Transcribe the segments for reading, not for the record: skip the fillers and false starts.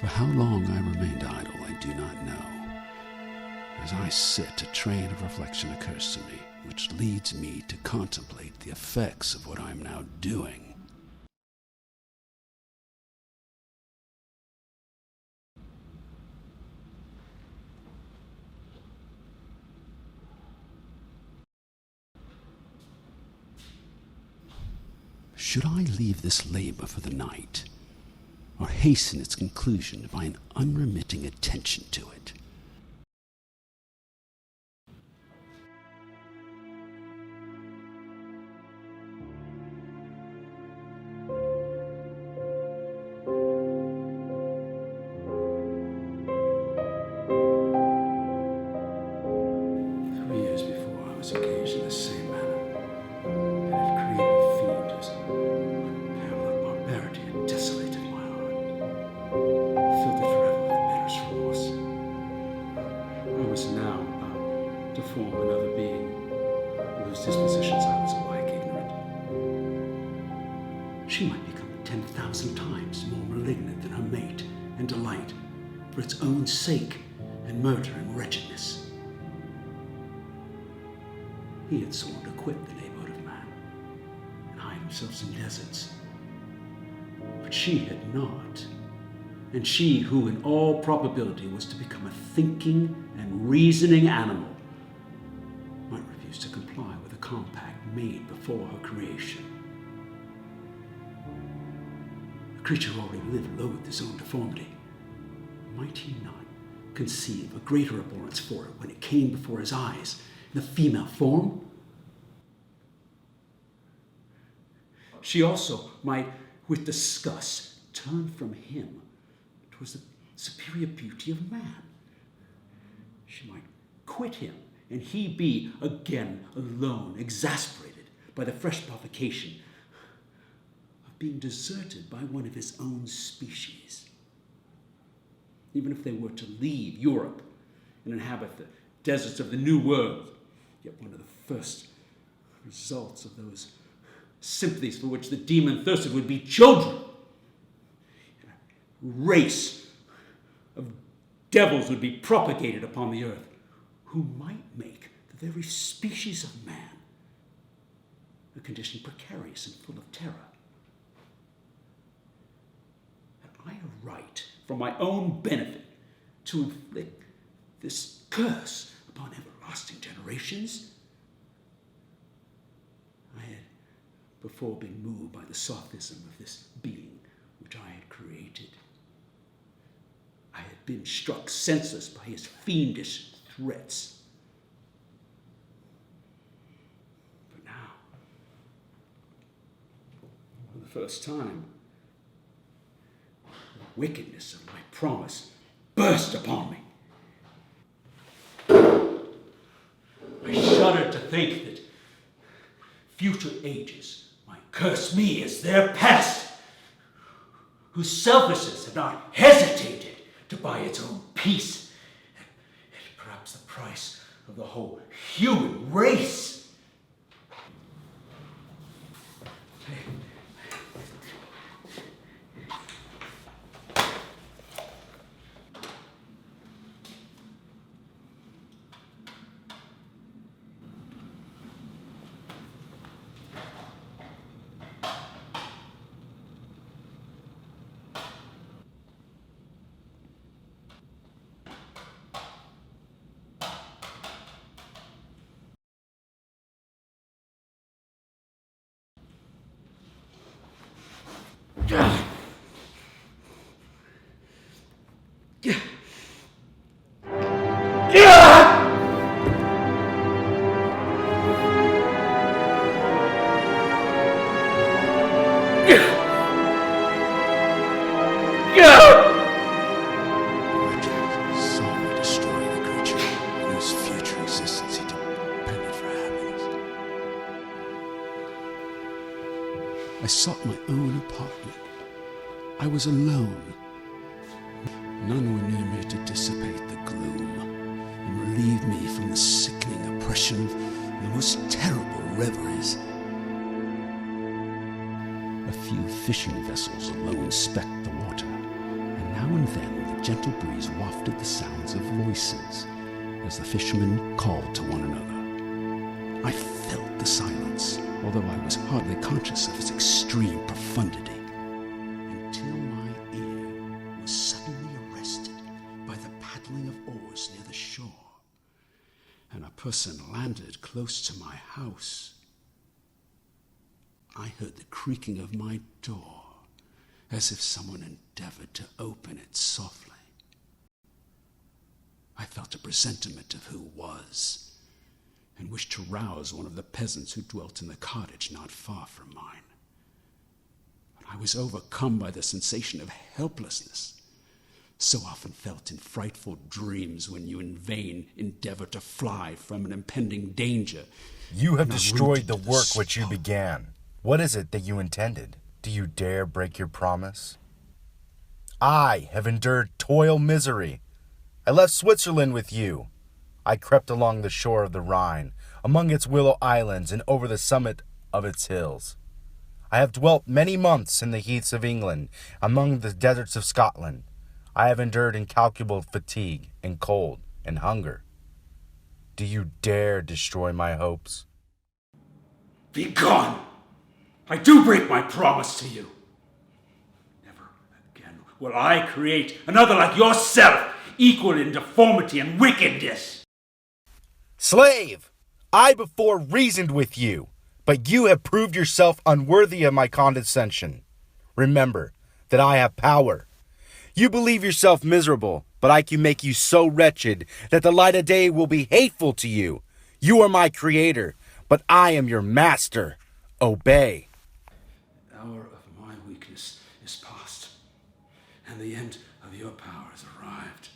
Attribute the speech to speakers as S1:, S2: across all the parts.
S1: For how long I remained idle, I do not know. As I sit, a train of reflection occurs to me, which leads me to contemplate the effects of what I am now doing. Should I leave this labor for the night, or hasten its conclusion by an unremitting attention to it? Years before, I was engaged in the same manner, and it created a fiend whose unparalleled barbarity had desolated my heart, filled it forever with bitterest remorse. I was now about to form another being, whose dispositions I was alike ignorant. She might become 10,000 times more malignant than her mate, and delight, for its own sake, and murder and wretchedness. He had sworn to quit the neighborhood of man and hide himself in deserts. But she had not. And she, who in all probability was to become a thinking and reasoning animal, might refuse to comply with a compact made before her creation. The creature already loathed his own deformity. Might he not conceive a greater abhorrence for it when it came before his eyes in the female form? She also might, with disgust, turn from him towards the superior beauty of man. She might quit him, and he be again alone, exasperated by the fresh provocation of being deserted by one of his own species. Even if they were to leave Europe and inhabit the deserts of the New World, yet one of the first results of those sympathies for which the demon thirsted would be children. And a race of devils would be propagated upon the earth, who might make the very species of man a condition precarious and full of terror. Have I a right, for my own benefit, to inflict this curse upon everlasting generations? I had before been moved by the sophism of this being which I had created. I had been struck senseless by his fiendish threats. But now, for the first time, the wickedness of my promise burst upon me. I shuddered to think that future ages might curse me as their pest, whose selfishness had not hesitated to buy its own peace, at perhaps the price of the whole human race. I sought my own apartment. I was alone. None were near me to dissipate the gloom and relieve me from the sickening oppression of the most terrible reveries. A few fishing vessels alone specked the water, and now and then the gentle breeze wafted the sounds of voices as the fishermen called to one another. I felt the silence, although I was hardly conscious of its extreme profundity, until my ear was suddenly arrested by the paddling of oars near the shore, and a person landed close to my house. I heard the creaking of my door, as if someone endeavored to open it softly. I felt a presentiment of who was, and wished to rouse one of the peasants who dwelt in the cottage not far from mine. But I was overcome by the sensation of helplessness, so often felt in frightful dreams when you in vain endeavor to fly from an impending danger.
S2: You have destroyed the work which you began. What is it that you intended? Do you dare break your promise? I have endured toil misery. I left Switzerland with you. I crept along the shore of the Rhine, among its willow islands and over the summit of its hills. I have dwelt many months in the heaths of England, among the deserts of Scotland. I have endured incalculable fatigue and cold and hunger. Do you dare destroy my hopes?
S1: Begone! I do break my promise to you. Never again will I create another like yourself, equal in deformity and wickedness.
S2: Slave! I before reasoned with you, but you have proved yourself unworthy of my condescension. Remember that I have power. You believe yourself miserable, but I can make you so wretched that the light of day will be hateful to you. You are my creator, but I am your master. Obey.
S1: The hour of my weakness is past, and the end of your power has arrived.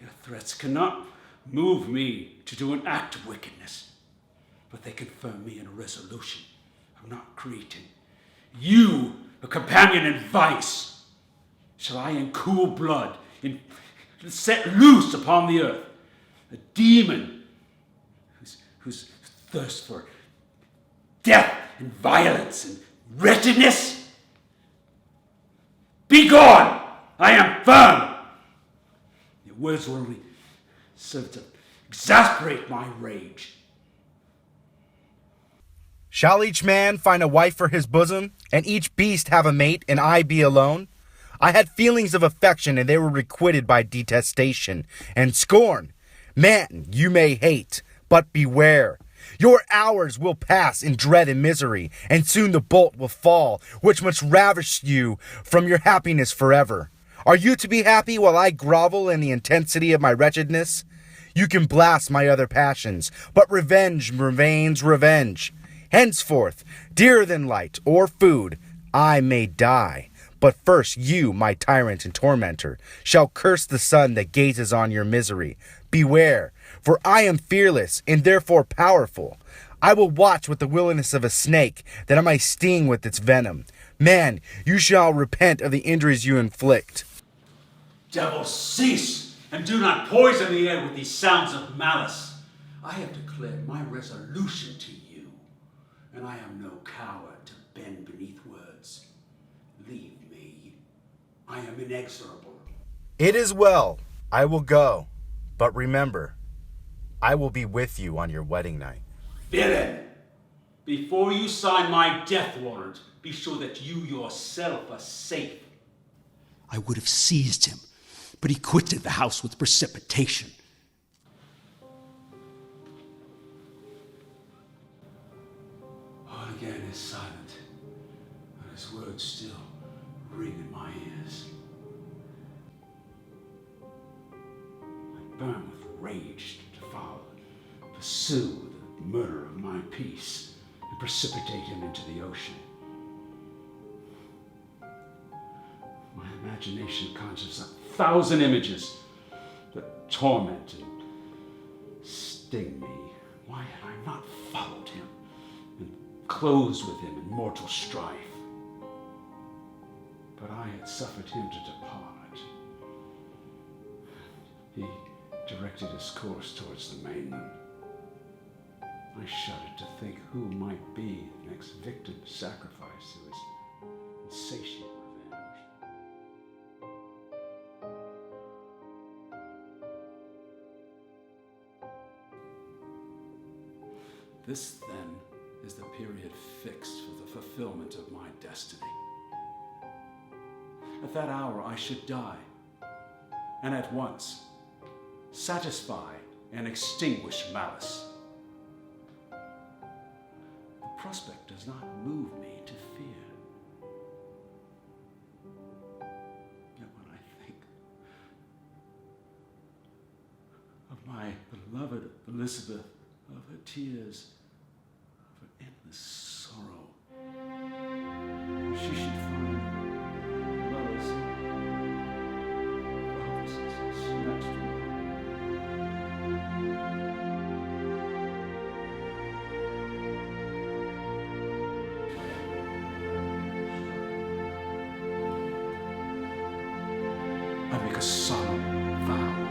S1: Your threats cannot move me to do an act of wickedness, but they confirm me in a resolution of not creating you a companion in vice. Shall I in cool blood set loose upon the earth a demon whose thirst for death and violence and wretchedness? Begone! I am firm. Your words will only serve to exasperate my rage.
S2: Shall each man find a wife for his bosom, and each beast have a mate, and I be alone? I had feelings of affection, and they were requited by detestation and scorn. Man, you may hate, but beware. Your hours will pass in dread and misery, and soon the bolt will fall, which must ravish you from your happiness forever. Are you to be happy while I grovel in the intensity of my wretchedness? You can blast my other passions, but revenge remains revenge. Henceforth, dearer than light or food, I may die. But first you, my tyrant and tormentor, shall curse the sun that gazes on your misery. Beware, for I am fearless and therefore powerful. I will watch with the willingness of a snake, that I may sting with its venom. Man, you shall repent of the injuries you inflict.
S1: Devil, cease, and do not poison the air with these sounds of malice. I have declared my resolution to you, and I am no coward to bend beneath words. Leave me. I am inexorable.
S2: It is well. I will go. But remember, I will be with you on your wedding night.
S1: Villain! Before you sign my death warrant, be sure that you yourself are safe. I would have seized him, but he quitted the house with precipitation. All again is silent, and his words still ring in my ears. I burn with rage to follow, pursue the murder of my peace, and precipitate him into the ocean. My imagination conjures up 1,000 images that torment and sting me. Why had I not followed him and closed with him in mortal strife? But I had suffered him to depart. He directed his course towards the mainland. I shuddered to think who might be the next victim sacrificed to his insatiate revenge. This, then, is the period fixed for the fulfillment of my destiny. At that hour I should die, and at once satisfy and extinguish malice. The prospect does not move me to fear. Yet when I think of my beloved Elizabeth, of her tears, of her endless sorrow, she should find lovers snatched from her. I make a solemn vow